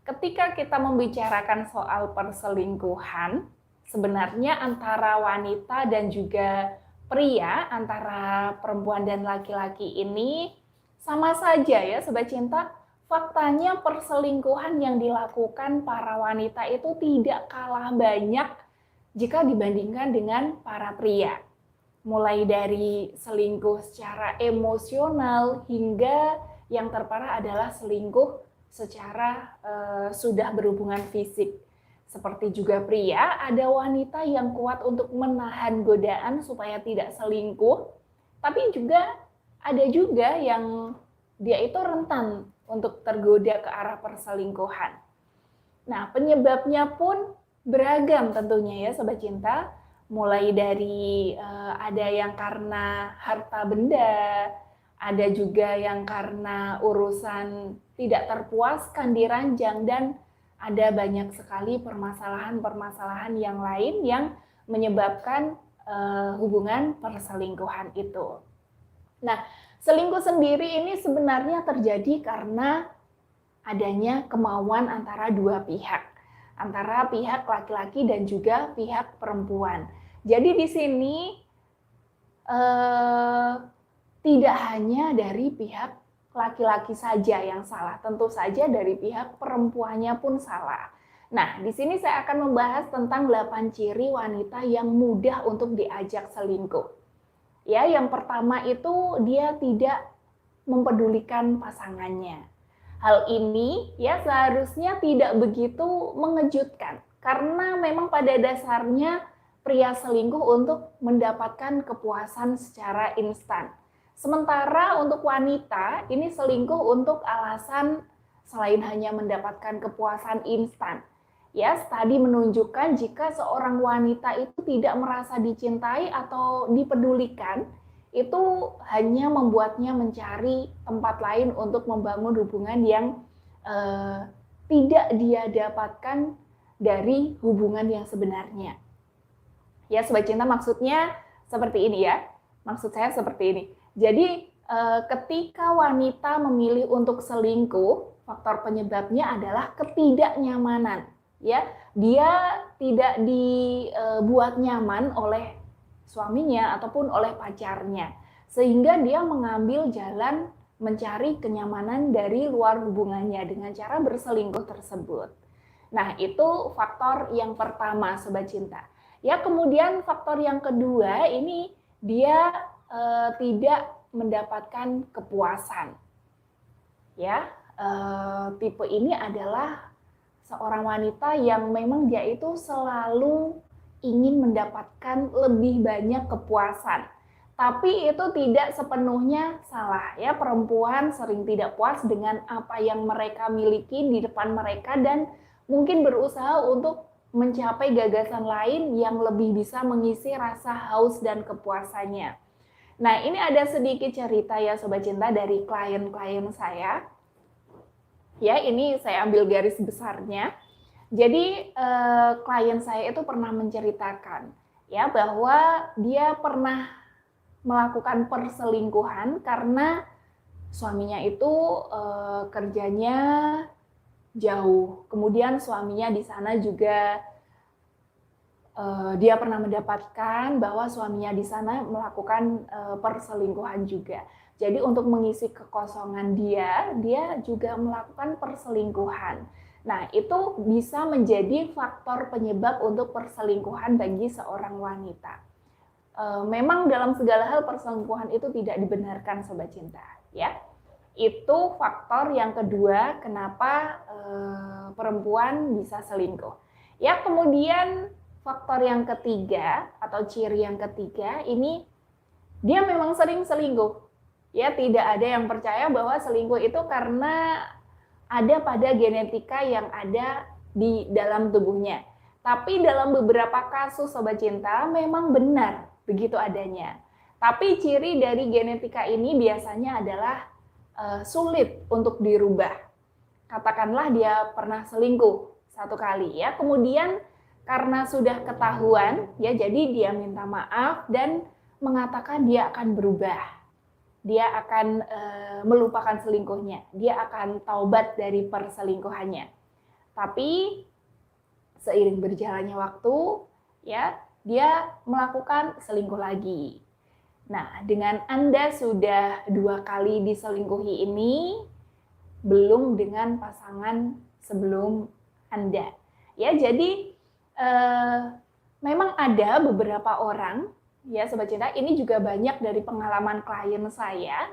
ketika kita membicarakan soal perselingkuhan, sebenarnya antara wanita dan juga pria, antara perempuan dan laki-laki ini sama saja ya Sobat Cinta. Faktanya perselingkuhan yang dilakukan para wanita itu tidak kalah banyak jika dibandingkan dengan para pria. Mulai dari selingkuh secara emosional hingga yang terparah adalah selingkuh secara sudah berhubungan fisik. Seperti juga pria, ada wanita yang kuat untuk menahan godaan supaya tidak selingkuh, tapi juga ada juga yang dia itu rentan untuk tergoda ke arah perselingkuhan. Nah, penyebabnya pun beragam tentunya ya Sobat Cinta. Mulai dari ada yang karena harta benda, ada juga yang karena urusan tidak terpuaskan di ranjang, dan ada banyak sekali permasalahan-permasalahan yang lain yang menyebabkan hubungan perselingkuhan itu. Nah, selingkuh sendiri ini sebenarnya terjadi karena adanya kemauan antara dua pihak, antara pihak laki-laki dan juga pihak perempuan. Jadi di sini tidak hanya dari pihak laki-laki saja yang salah, tentu saja dari pihak perempuannya pun salah. Nah, di sini saya akan membahas tentang 8 ciri wanita yang mudah untuk diajak selingkuh. Ya, yang pertama itu dia tidak mempedulikan pasangannya. Hal ini ya seharusnya tidak begitu mengejutkan, karena memang pada dasarnya pria selingkuh untuk mendapatkan kepuasan secara instan. Sementara untuk wanita ini selingkuh untuk alasan selain hanya mendapatkan kepuasan instan. Ya, studi menunjukkan jika seorang wanita itu tidak merasa dicintai atau dipedulikan, itu hanya membuatnya mencari tempat lain untuk membangun hubungan yang tidak dia dapatkan dari hubungan yang sebenarnya. Ya, Sobat Cinta, maksudnya seperti ini ya. Maksud saya seperti ini. Jadi ketika wanita memilih untuk selingkuh, faktor penyebabnya adalah ketidaknyamanan. Ya, dia tidak dibuat nyaman oleh suaminya ataupun oleh pacarnya, sehingga dia mengambil jalan mencari kenyamanan dari luar hubungannya dengan cara berselingkuh tersebut. Nah, itu faktor yang pertama, Sobat Cinta. Ya, kemudian faktor yang kedua ini dia tidak mendapatkan kepuasan. Ya, tipe ini adalah seorang wanita yang memang dia itu selalu ingin mendapatkan lebih banyak kepuasan. Tapi itu tidak sepenuhnya salah ya. Perempuan sering tidak puas dengan apa yang mereka miliki di depan mereka dan mungkin berusaha untuk mencapai gagasan lain yang lebih bisa mengisi rasa haus dan kepuasannya. Nah, ini ada sedikit cerita ya Sobat Cinta dari klien-klien saya. Ya, ini saya ambil garis besarnya. Jadi klien saya itu pernah menceritakan ya bahwa dia pernah melakukan perselingkuhan karena suaminya itu kerjanya jauh. Kemudian suaminya di sana juga dia pernah mendapatkan bahwa suaminya di sana melakukan perselingkuhan juga. Jadi untuk mengisi kekosongan dia juga melakukan perselingkuhan. Nah, itu bisa menjadi faktor penyebab untuk perselingkuhan bagi seorang wanita. Memang dalam segala hal perselingkuhan itu tidak dibenarkan, Sobat Cinta, ya. Itu faktor yang kedua kenapa perempuan bisa selingkuh. Ya, kemudian faktor yang ketiga atau ciri yang ketiga ini dia memang sering selingkuh. Ya, tidak ada yang percaya bahwa selingkuh itu karena ada pada genetika yang ada di dalam tubuhnya. Tapi dalam beberapa kasus Sobat Cinta memang benar begitu adanya. Tapi ciri dari genetika ini biasanya adalah sulit untuk dirubah. Katakanlah dia pernah selingkuh 1 kali ya, kemudian karena sudah ketahuan ya, jadi dia minta maaf dan mengatakan dia akan berubah. Dia akan melupakan selingkuhnya, dia akan taubat dari perselingkuhannya. Tapi seiring berjalannya waktu, ya, dia melakukan selingkuh lagi. Nah, dengan Anda sudah 2 kali diselingkuhi ini, belum dengan pasangan sebelum Anda. Ya, jadi memang ada beberapa orang, ya Sobat Cinta, ini juga banyak dari pengalaman klien saya.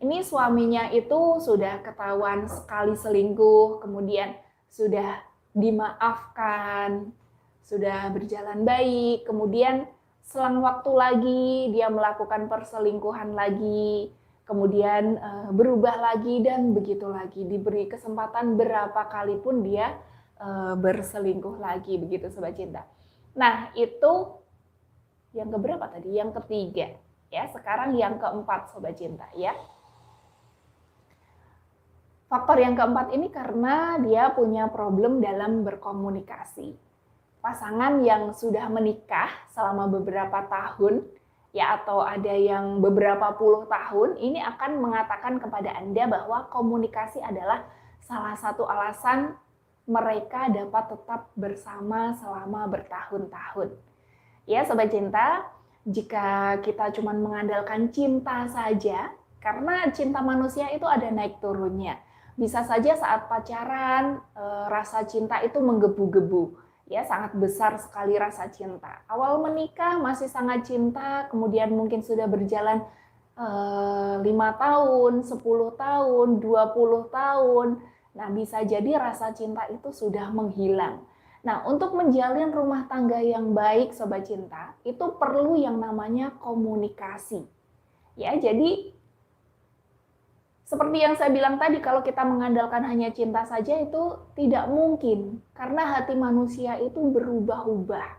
Ini suaminya itu sudah ketahuan sekali selingkuh, kemudian sudah dimaafkan, sudah berjalan baik, kemudian selang waktu lagi dia melakukan perselingkuhan lagi, kemudian berubah lagi dan begitu lagi, diberi kesempatan berapa kali pun dia berselingkuh lagi, begitu Sobat Cinta. Nah, itu yang keberapa tadi? Yang ketiga, ya. Sekarang yang keempat Sobat Cinta, ya. Faktor yang keempat ini karena dia punya problem dalam berkomunikasi. Pasangan yang sudah menikah selama beberapa tahun, ya, atau ada yang beberapa puluh tahun, ini akan mengatakan kepada Anda bahwa komunikasi adalah salah satu alasan mereka dapat tetap bersama selama bertahun-tahun. Ya, Sobat Cinta, jika kita cuma mengandalkan cinta saja, karena cinta manusia itu ada naik turunnya. Bisa saja saat pacaran, rasa cinta itu menggebu-gebu. Ya, sangat besar sekali rasa cinta. Awal menikah masih sangat cinta, kemudian mungkin sudah berjalan 5 tahun, 10 tahun, 20 tahun. Nah, bisa jadi rasa cinta itu sudah menghilang. Nah, untuk menjalin rumah tangga yang baik, Sobat Cinta, itu perlu yang namanya komunikasi. Ya, jadi seperti yang saya bilang tadi, kalau kita mengandalkan hanya cinta saja itu tidak mungkin, karena hati manusia itu berubah-ubah.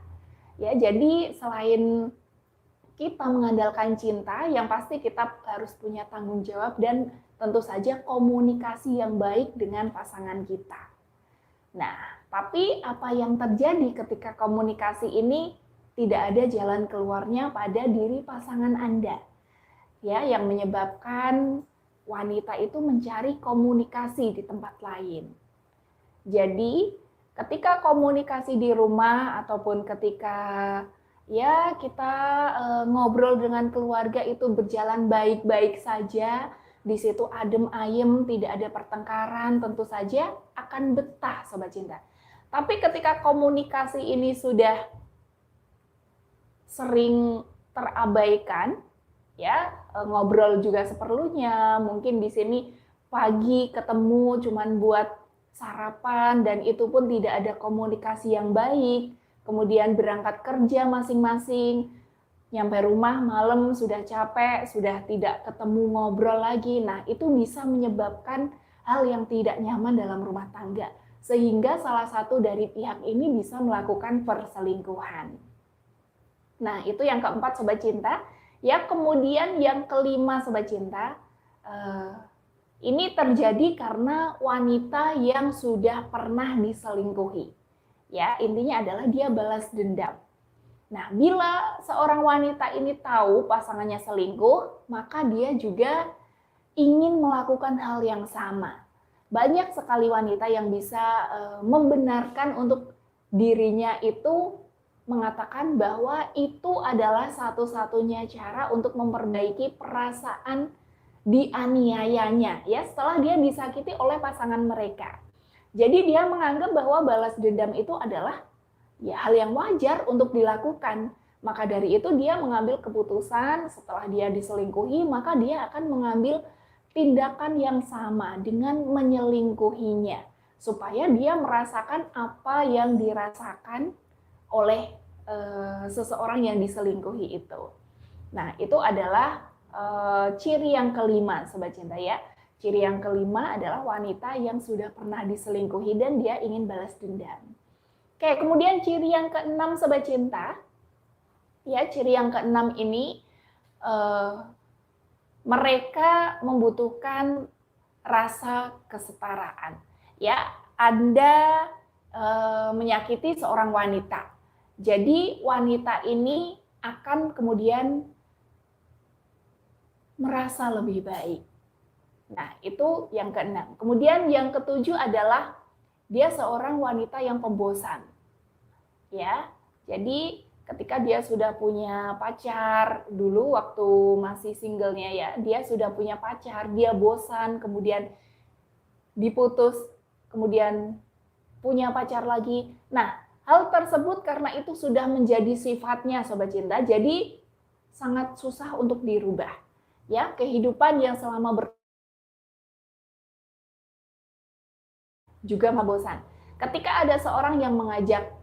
Ya, jadi selain kita mengandalkan cinta, yang pasti kita harus punya tanggung jawab dan tentu saja komunikasi yang baik dengan pasangan kita. Nah, tapi apa yang terjadi ketika komunikasi ini tidak ada jalan keluarnya pada diri pasangan Anda? Ya, yang menyebabkan wanita itu mencari komunikasi di tempat lain. Jadi, ketika komunikasi di rumah ataupun ketika ya kita ngobrol dengan keluarga itu berjalan baik-baik saja, di situ adem ayem, tidak ada pertengkaran, tentu saja akan betah Sobat Cinta. Tapi ketika komunikasi ini sudah sering terabaikan, ya, ngobrol juga seperlunya, mungkin di sini pagi ketemu cuman buat sarapan dan itu pun tidak ada komunikasi yang baik, kemudian berangkat kerja masing-masing, nyampe rumah malam sudah capek, sudah tidak ketemu ngobrol lagi. Nah, itu bisa menyebabkan hal yang tidak nyaman dalam rumah tangga, sehingga salah satu dari pihak ini bisa melakukan perselingkuhan. Nah, itu yang keempat Sobat Cinta. Ya, kemudian yang kelima Sobat Cinta, ini terjadi karena wanita yang sudah pernah diselingkuhi. Ya, intinya adalah dia balas dendam. Nah, bila seorang wanita ini tahu pasangannya selingkuh, maka dia juga ingin melakukan hal yang sama. Banyak sekali wanita yang bisa membenarkan untuk dirinya itu mengatakan bahwa itu adalah satu-satunya cara untuk memperbaiki perasaan dianiayanya, ya, setelah dia disakiti oleh pasangan mereka. Jadi dia menganggap bahwa balas dendam itu adalah ya hal yang wajar untuk dilakukan. Maka dari itu dia mengambil keputusan setelah dia diselingkuhi, maka dia akan mengambil tindakan yang sama dengan menyelingkuhinya, supaya dia merasakan apa yang dirasakan oleh seseorang yang diselingkuhi itu. Nah, itu adalah ciri yang kelima Sobat Cinta, ya. Ciri yang kelima adalah wanita yang sudah pernah diselingkuhi dan dia ingin balas dendam. Oke, kemudian ciri yang keenam Sobat Cinta, ya, ciri yang keenam ini mereka membutuhkan rasa kesetaraan. Ya, Anda menyakiti seorang wanita. Jadi wanita ini akan kemudian merasa lebih baik. Nah, itu yang keenam. Kemudian yang ketujuh adalah dia seorang wanita yang pembosan. Ya. Jadi ketika dia sudah punya pacar, dulu waktu masih singlenya ya, dia sudah punya pacar, dia bosan, kemudian diputus, kemudian punya pacar lagi. Nah, hal tersebut karena itu sudah menjadi sifatnya Sobat Cinta, jadi sangat susah untuk dirubah. Ya, kehidupan yang selama juga membosan. Ketika ada seorang yang mengajak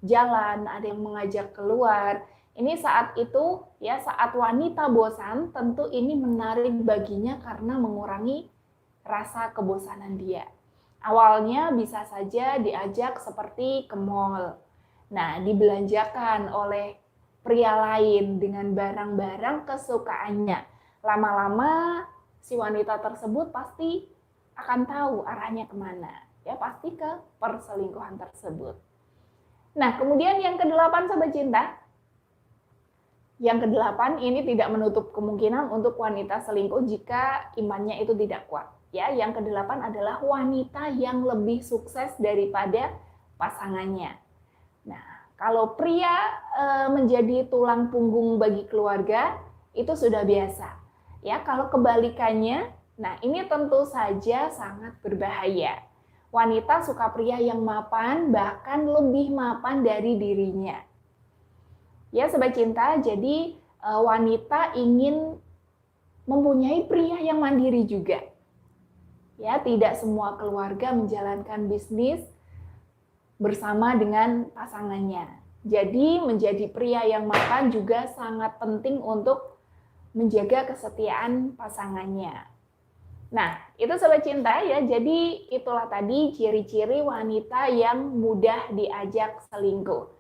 jalan, ada yang mengajak keluar, ini saat itu ya saat wanita bosan, tentu ini menarik baginya karena mengurangi rasa kebosanan dia. Awalnya bisa saja diajak seperti ke mall. Nah, dibelanjakan oleh pria lain dengan barang-barang kesukaannya. Lama-lama si wanita tersebut pasti akan tahu arahnya kemana. Ya, pasti ke perselingkuhan tersebut. Nah, kemudian yang kedelapan Sobat Cinta. Yang kedelapan ini tidak menutup kemungkinan untuk wanita selingkuh jika imannya itu tidak kuat. Ya, yang kedelapan adalah wanita yang lebih sukses daripada pasangannya. Nah, kalau pria menjadi tulang punggung bagi keluarga itu sudah biasa. Ya, kalau kebalikannya, nah ini tentu saja sangat berbahaya. Wanita suka pria yang mapan, bahkan lebih mapan dari dirinya. Ya Sobat Cinta, jadi wanita ingin mempunyai pria yang mandiri juga. Ya, tidak semua keluarga menjalankan bisnis bersama dengan pasangannya. Jadi menjadi pria yang mapan juga sangat penting untuk menjaga kesetiaan pasangannya. Nah, itu Sobat Cinta ya, jadi itulah tadi ciri-ciri wanita yang mudah diajak selingkuh.